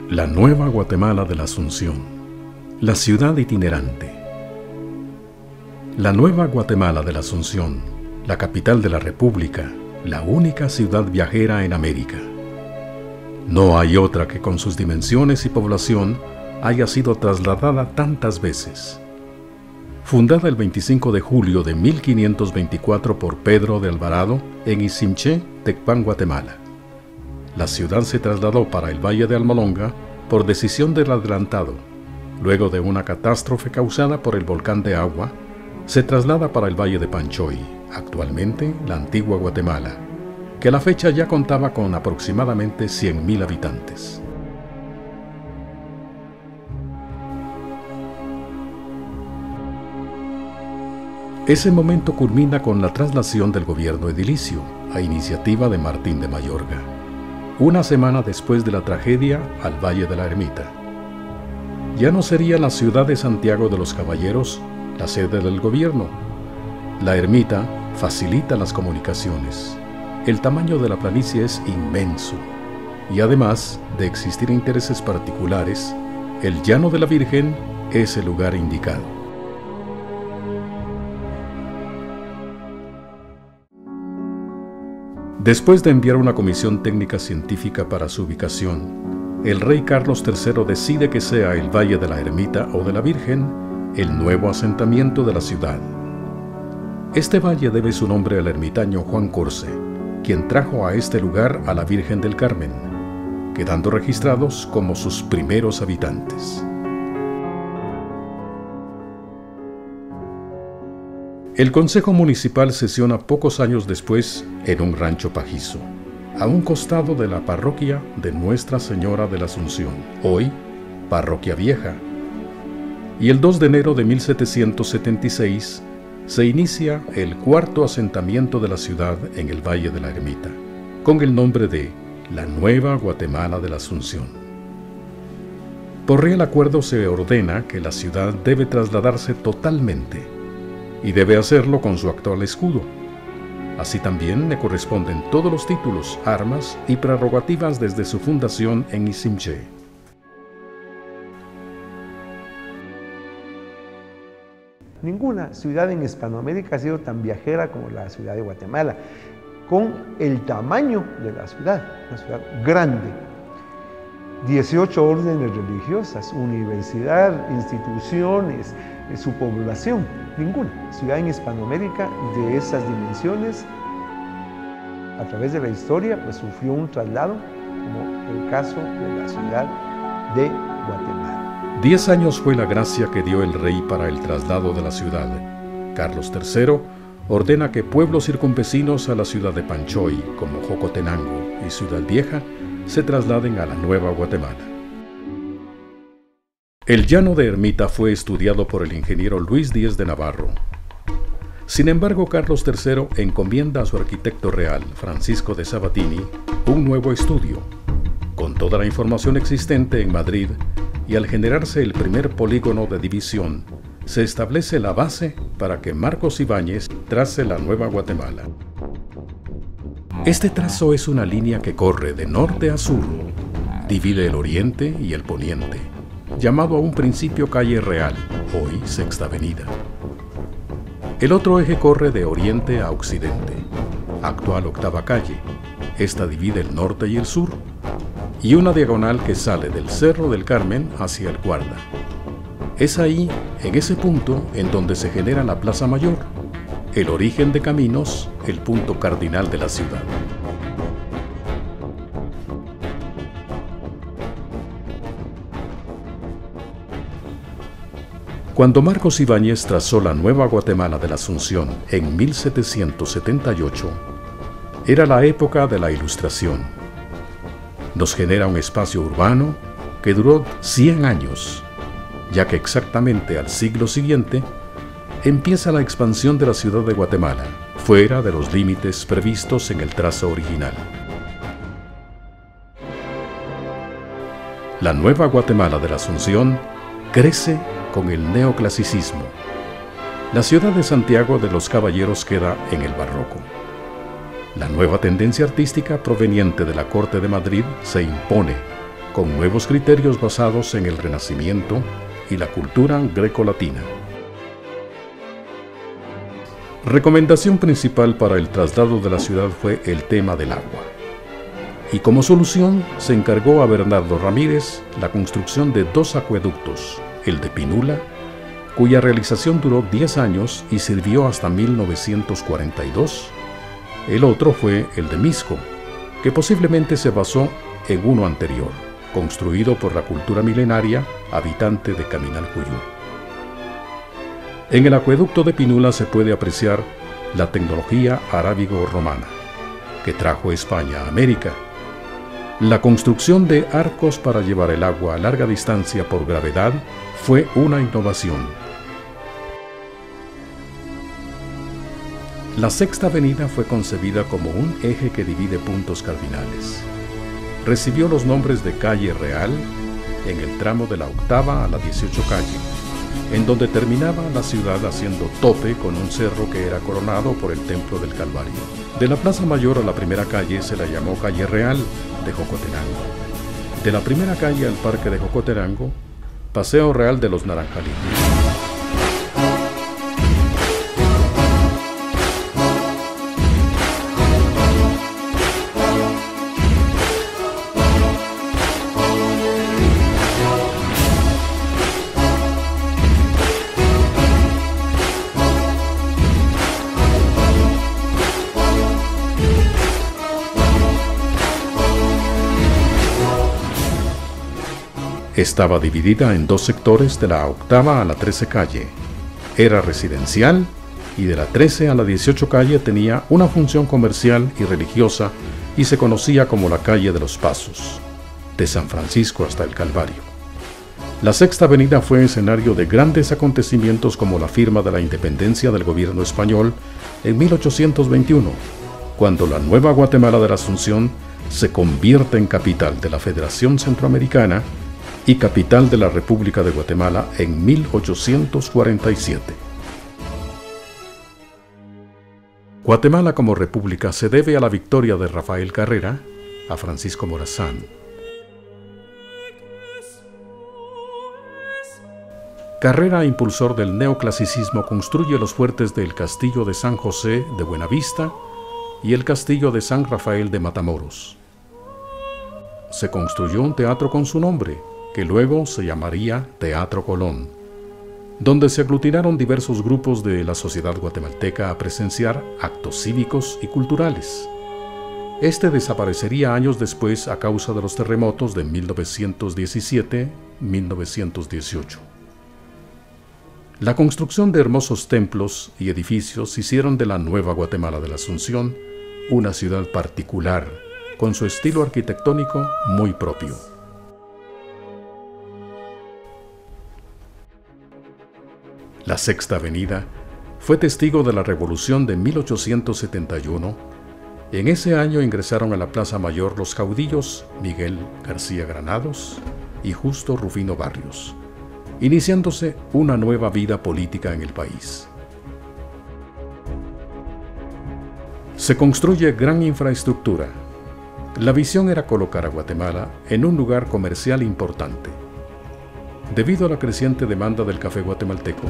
La Nueva Guatemala de la Asunción, la ciudad itinerante. La Nueva Guatemala de la Asunción, la capital de la República, la única ciudad viajera en América. No hay otra que con sus dimensiones y población haya sido trasladada tantas veces. Fundada el 25 de julio de 1524 por Pedro de Alvarado en Izimché, Tecpan, Guatemala. La ciudad se trasladó para el Valle de Almolonga por decisión del adelantado. Luego de una catástrofe causada por el volcán de Agua, se traslada para el Valle de Panchoy, actualmente la antigua Guatemala, que a la fecha ya contaba con aproximadamente 100.000 habitantes. Ese momento culmina con la traslación del gobierno edilicio, a iniciativa de Martín de Mayorga, una semana después de la tragedia, al Valle de la Ermita. Ya no sería la ciudad de Santiago de los Caballeros la sede del gobierno. La ermita facilita las comunicaciones. El tamaño de la planicie es inmenso y además de existir intereses particulares, el Llano de la Virgen es el lugar indicado. Después de enviar una comisión técnica científica para su ubicación, el rey Carlos III decide que sea el Valle de la Ermita o de la Virgen el nuevo asentamiento de la ciudad. Este valle debe su nombre al ermitaño Juan Corce, quien trajo a este lugar a la Virgen del Carmen, quedando registrados como sus primeros habitantes. El Consejo Municipal sesiona pocos años después en un rancho pajizo, a un costado de la parroquia de Nuestra Señora de la Asunción, hoy Parroquia Vieja. Y el 2 de enero de 1776 se inicia el cuarto asentamiento de la ciudad en el Valle de la Ermita, con el nombre de la Nueva Guatemala de la Asunción. Por real acuerdo se ordena que la ciudad debe trasladarse totalmente y debe hacerlo con su actual escudo. Así también le corresponden todos los títulos, armas y prerrogativas desde su fundación en Izimché. Ninguna ciudad en Hispanoamérica ha sido tan viajera como la ciudad de Guatemala, con el tamaño de la ciudad, una ciudad grande. 18 órdenes religiosas, universidad, instituciones, su población. Ninguna ciudad en Hispanoamérica de esas dimensiones, a través de la historia, pues sufrió un traslado, como el caso de la ciudad de Guatemala. 10 años fue la gracia que dio el rey para el traslado de la ciudad. Carlos III ordena que pueblos circunvecinos a la ciudad de Panchoy, como Jocotenango y Ciudad Vieja, se trasladen a la Nueva Guatemala. El Llano de Ermita fue estudiado por el ingeniero Luis Díez de Navarro. Sin embargo, Carlos III encomienda a su arquitecto real, Francisco de Sabatini, un nuevo estudio, con toda la información existente en Madrid, y al generarse el primer polígono de división, se establece la base para que Marcos Ibáñez trace la Nueva Guatemala. Este trazo es una línea que corre de norte a sur, divide el oriente y el poniente, llamado a un principio Calle Real, hoy Sexta Avenida. El otro eje corre de oriente a occidente, actual Octava Calle. Esta divide el norte y el sur, y una diagonal que sale del Cerro del Carmen hacia el Guarda. Es ahí, en ese punto, en donde se genera la Plaza Mayor, el origen de caminos, el punto cardinal de la ciudad. Cuando Marcos Ibáñez trazó la Nueva Guatemala de la Asunción en 1778, era la época de la Ilustración. Nos genera un espacio urbano que duró 100 años, ya que exactamente al siglo siguiente empieza la expansión de la ciudad de Guatemala, fuera de los límites previstos en el trazo original. La Nueva Guatemala de la Asunción crece con el neoclasicismo. La ciudad de Santiago de los Caballeros queda en el barroco. La nueva tendencia artística proveniente de la corte de Madrid se impone, con nuevos criterios basados en el Renacimiento y la cultura grecolatina. Recomendación principal para el traslado de la ciudad fue el tema del agua. Y como solución se encargó a Bernardo Ramírez la construcción de 2 acueductos, el de Pinula, cuya realización duró 10 años y sirvió hasta 1942. El otro fue el de Misco, que posiblemente se basó en uno anterior, construido por la cultura milenaria habitante de Caminalcuyú. En el acueducto de Pinula se puede apreciar la tecnología arábigo-romana, que trajo España a América. La construcción de arcos para llevar el agua a larga distancia por gravedad fue una innovación. La Sexta Avenida fue concebida como un eje que divide puntos cardinales. Recibió los nombres de Calle Real en el tramo de la 8ª a la 18 calle, en donde terminaba la ciudad haciendo tope con un cerro que era coronado por el Templo del Calvario. De la Plaza Mayor a la primera calle se la llamó Calle Real de Jocotenango. De la primera calle al Parque de Jocotenango, Paseo Real de los Naranjalitos. Estaba dividida en 2 sectores de la 8ª a la 13 calle. Era residencial y de la 13 a la 18 calle tenía una función comercial y religiosa y se conocía como la calle de los Pasos, de San Francisco hasta el Calvario. La Sexta Avenida fue escenario de grandes acontecimientos como la firma de la independencia del gobierno español en 1821, cuando la nueva Guatemala de la Asunción se convierte en capital de la Federación Centroamericana y capital de la República de Guatemala en 1847. Guatemala como república se debe a la victoria de Rafael Carrera a Francisco Morazán. Carrera, impulsor del neoclasicismo, construye los fuertes del Castillo de San José de Buenavista y el Castillo de San Rafael de Matamoros. Se construyó un teatro con su nombre, que luego se llamaría Teatro Colón, donde se aglutinaron diversos grupos de la sociedad guatemalteca a presenciar actos cívicos y culturales. Este desaparecería años después a causa de los terremotos de 1917-1918. La construcción de hermosos templos y edificios hicieron de la nueva Guatemala de la Asunción una ciudad particular, con su estilo arquitectónico muy propio. La Sexta Avenida fue testigo de la Revolución de 1871. En ese año ingresaron a la Plaza Mayor los caudillos Miguel García Granados y Justo Rufino Barrios, iniciándose una nueva vida política en el país. Se construye gran infraestructura. La visión era colocar a Guatemala en un lugar comercial importante. Debido a la creciente demanda del café guatemalteco,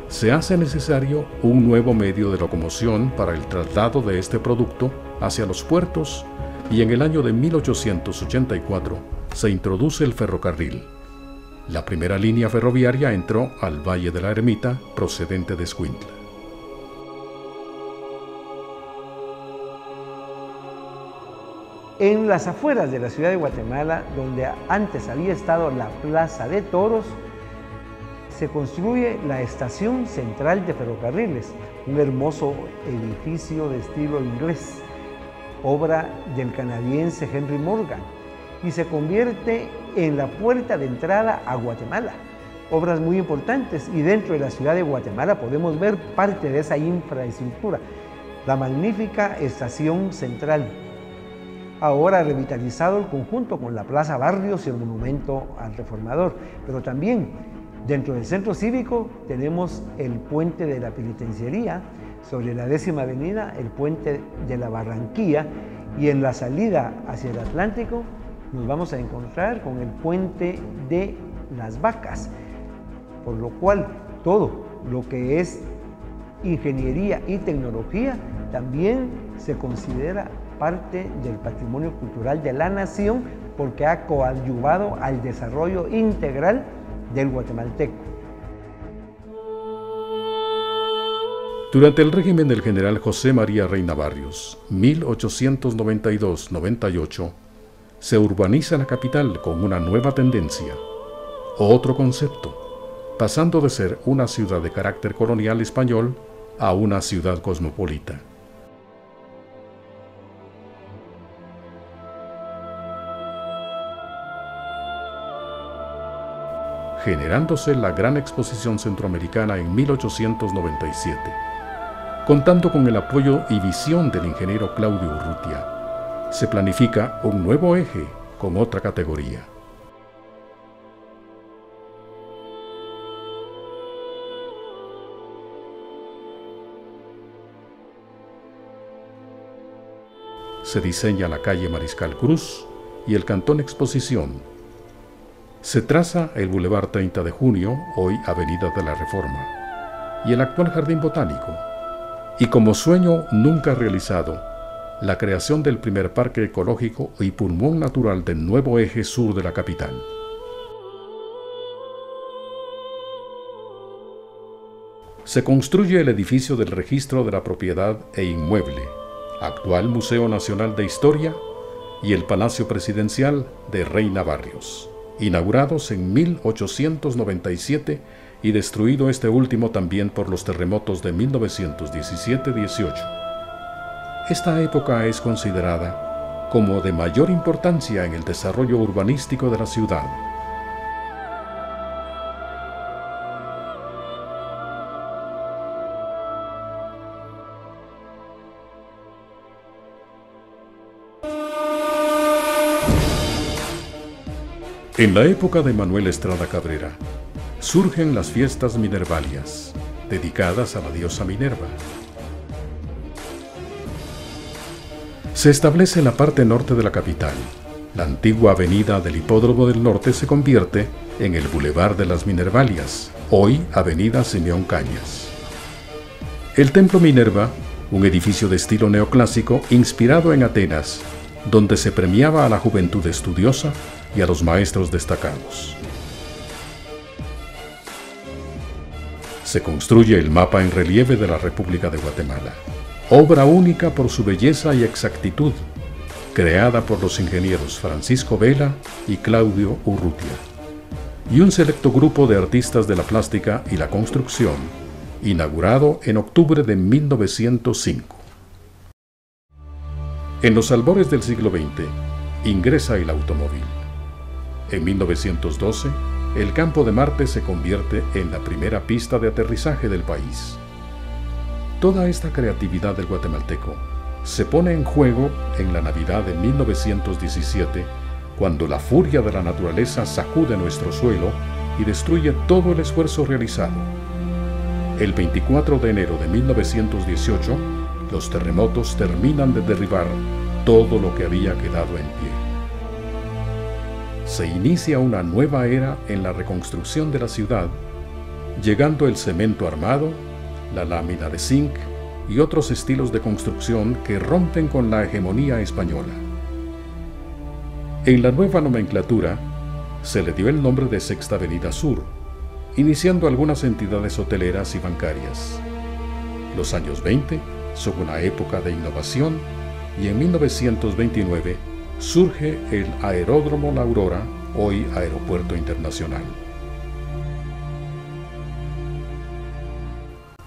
se hace necesario un nuevo medio de locomoción para el traslado de este producto hacia los puertos y en el año de 1884 se introduce el ferrocarril. La primera línea ferroviaria entró al Valle de la Ermita procedente de Escuintla. En las afueras de la ciudad de Guatemala, donde antes había estado la Plaza de Toros, se construye la Estación Central de Ferrocarriles, un hermoso edificio de estilo inglés, obra del canadiense Henry Morgan, y se convierte en la puerta de entrada a Guatemala. Obras muy importantes, y dentro de la ciudad de Guatemala podemos ver parte de esa infraestructura, la magnífica Estación Central. Ahora revitalizado el conjunto con la Plaza Barrios y el Monumento al Reformador, pero también dentro del centro cívico tenemos el puente de la Penitenciaría, sobre la 10ª Avenida el puente de la Barranquilla, y en la salida hacia el Atlántico nos vamos a encontrar con el puente de las Vacas, por lo cual todo lo que es ingeniería y tecnología también se considera parte del patrimonio cultural de la nación, porque ha coadyuvado al desarrollo integral del guatemalteco. Durante el régimen del general José María Reina Barrios, 1892-98, se urbaniza la capital con una nueva tendencia, otro concepto, pasando de ser una ciudad de carácter colonial español a una ciudad cosmopolita. Generándose la Gran Exposición Centroamericana en 1897, contando con el apoyo y visión del ingeniero Claudio Urrutia, se planifica un nuevo eje con otra categoría. Se diseña la calle Mariscal Cruz y el Cantón Exposición. Se traza el Boulevard 30 de Junio, hoy Avenida de la Reforma, y el actual Jardín Botánico, y como sueño nunca realizado, la creación del primer parque ecológico y pulmón natural del nuevo eje sur de la capital. Se construye el edificio del Registro de la Propiedad e Inmueble, actual Museo Nacional de Historia, y el Palacio Presidencial de Reina Barrios, inaugurados en 1897 y destruido este último también por los terremotos de 1917-18. Esta época es considerada como de mayor importancia en el desarrollo urbanístico de la ciudad. En la época de Manuel Estrada Cabrera, surgen las fiestas minervalias, dedicadas a la diosa Minerva. Se establece en la parte norte de la capital. La antigua avenida del Hipódromo del Norte se convierte en el Boulevard de las Minervalias, hoy Avenida Simeón Cañas. El Templo Minerva, un edificio de estilo neoclásico inspirado en Atenas, donde se premiaba a la juventud estudiosa y a los maestros destacados. Se construye el mapa en relieve de la República de Guatemala, obra única por su belleza y exactitud, creada por los ingenieros Francisco Vela y Claudio Urrutia, y un selecto grupo de artistas de la plástica y la construcción, inaugurado en octubre de 1905. En los albores del siglo XX, ingresa el automóvil. En 1912, el Campo de Marte se convierte en la primera pista de aterrizaje del país. Toda esta creatividad del guatemalteco se pone en juego en la Navidad de 1917, cuando la furia de la naturaleza sacude nuestro suelo y destruye todo el esfuerzo realizado. El 24 de enero de 1918, los terremotos terminan de derribar todo lo que había quedado en pie. Se inicia una nueva era en la reconstrucción de la ciudad, llegando el cemento armado, la lámina de zinc y otros estilos de construcción que rompen con la hegemonía española. En la nueva nomenclatura, se le dio el nombre de Sexta Avenida Sur, iniciando algunas entidades hoteleras y bancarias. Los años 20 son una época de innovación y en 1929 surge el Aeródromo La Aurora, hoy Aeropuerto Internacional.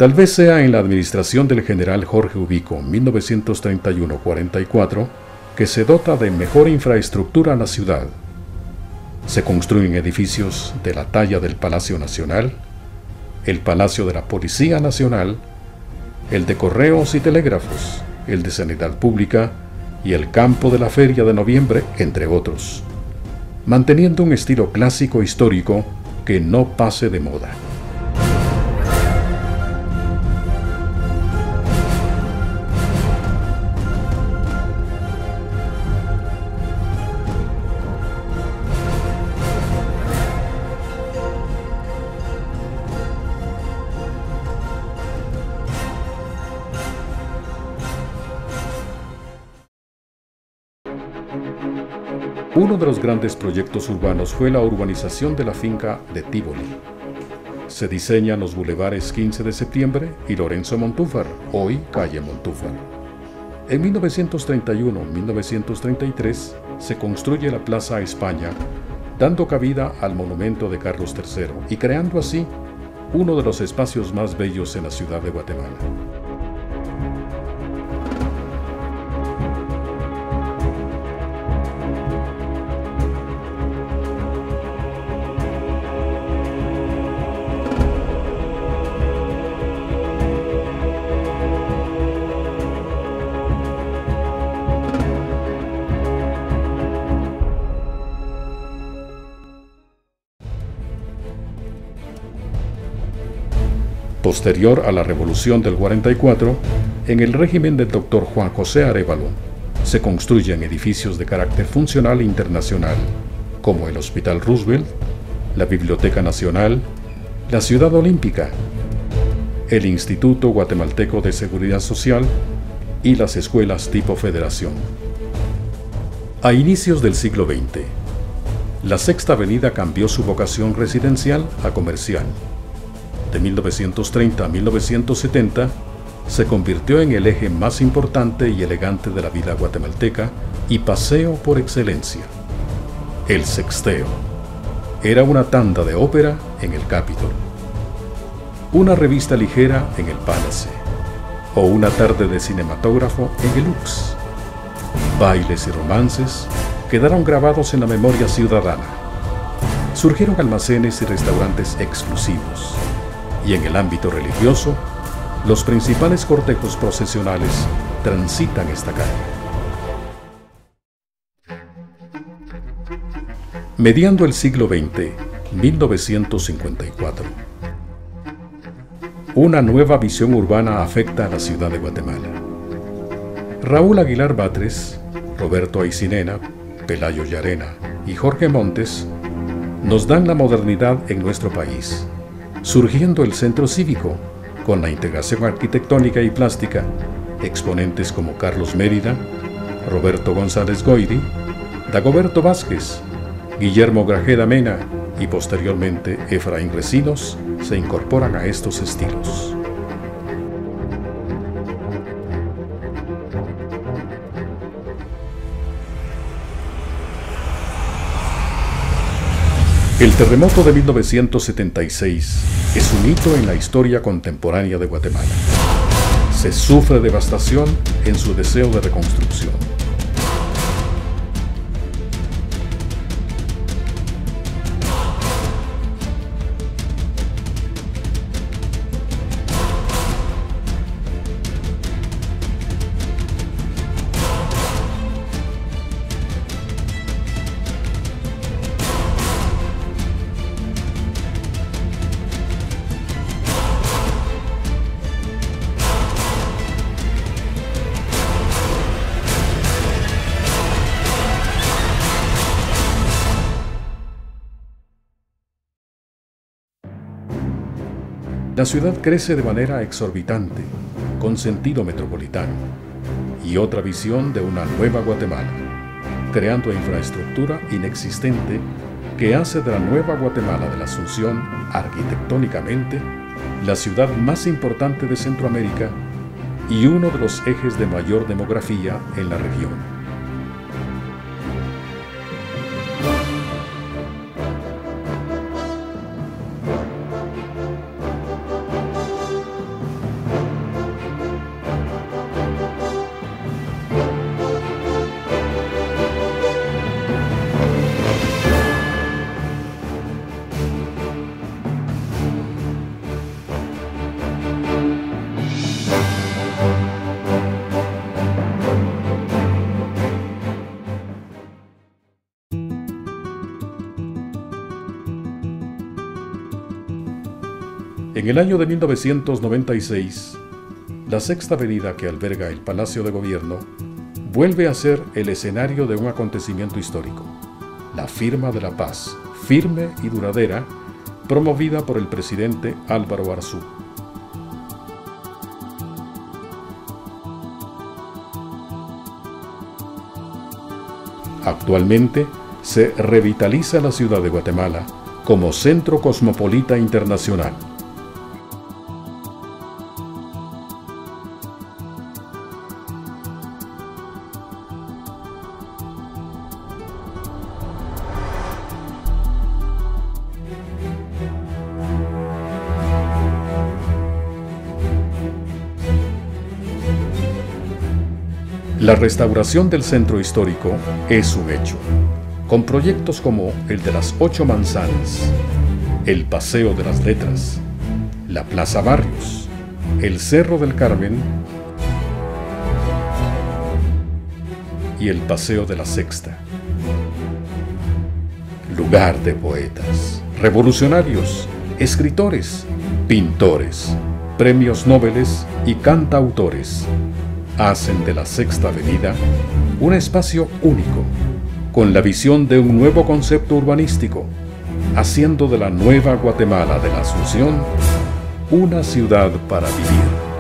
Tal vez sea en la administración del general Jorge Ubico, 1931-44, que se dota de mejor infraestructura a la ciudad. Se construyen edificios de la talla del Palacio Nacional, el Palacio de la Policía Nacional, el de Correos y Telégrafos, el de Sanidad Pública y el campo de la Feria de Noviembre, entre otros, manteniendo un estilo clásico histórico que no pase de moda. Uno de los grandes proyectos urbanos fue la urbanización de la finca de Tívoli. Se diseñan los bulevares 15 de septiembre y Lorenzo Montúfar, hoy calle Montúfar. En 1931-1933 se construye la Plaza España, dando cabida al monumento de Carlos III y creando así uno de los espacios más bellos en la ciudad de Guatemala. Posterior a la Revolución del 44, en el régimen del Dr. Juan José Arévalo, se construyen edificios de carácter funcional e internacional, como el Hospital Roosevelt, la Biblioteca Nacional, la Ciudad Olímpica, el Instituto Guatemalteco de Seguridad Social y las escuelas tipo federación. A inicios del siglo XX, la Sexta Avenida cambió su vocación residencial a comercial. De 1930 a 1970, se convirtió en el eje más importante y elegante de la vida guatemalteca y paseo por excelencia. El Sexteo era una tanda de ópera en el Capitol, una revista ligera en el Palace o una tarde de cinematógrafo en el Lux. Bailes y romances quedaron grabados en la memoria ciudadana. Surgieron almacenes y restaurantes exclusivos. Y en el ámbito religioso, los principales cortejos procesionales transitan esta calle. Mediando el siglo XX, 1954. Una nueva visión urbana afecta a la ciudad de Guatemala. Raúl Aguilar Batres, Roberto Aycinena, Pelayo Llarena y Jorge Montes nos dan la modernidad en nuestro país, surgiendo el centro cívico, con la integración arquitectónica y plástica, exponentes como Carlos Mérida, Roberto González Goyri, Dagoberto Vázquez, Guillermo Grajeda Mena y posteriormente Efraín Recinos se incorporan a estos estilos. El terremoto de 1976 es un hito en la historia contemporánea de Guatemala. Se sufre devastación en su deseo de reconstrucción. La ciudad crece de manera exorbitante, con sentido metropolitano, y otra visión de una nueva Guatemala, creando infraestructura inexistente que hace de la nueva Guatemala de la Asunción, arquitectónicamente, la ciudad más importante de Centroamérica y uno de los ejes de mayor demografía en la región. En el año de 1996, la Sexta Avenida que alberga el Palacio de Gobierno vuelve a ser el escenario de un acontecimiento histórico, la Firma de la Paz, firme y duradera, promovida por el presidente Álvaro Arzú. Actualmente, se revitaliza la ciudad de Guatemala como centro cosmopolita internacional. La restauración del centro histórico es un hecho, con proyectos como el de las 8 manzanas, el Paseo de las Letras, la Plaza Barrios, el Cerro del Carmen y el Paseo de la Sexta. Lugar de poetas, revolucionarios, escritores, pintores, premios Nobel y cantautores hacen de la Sexta Avenida un espacio único, con la visión de un nuevo concepto urbanístico, haciendo de la nueva Guatemala de la Asunción una ciudad para vivir.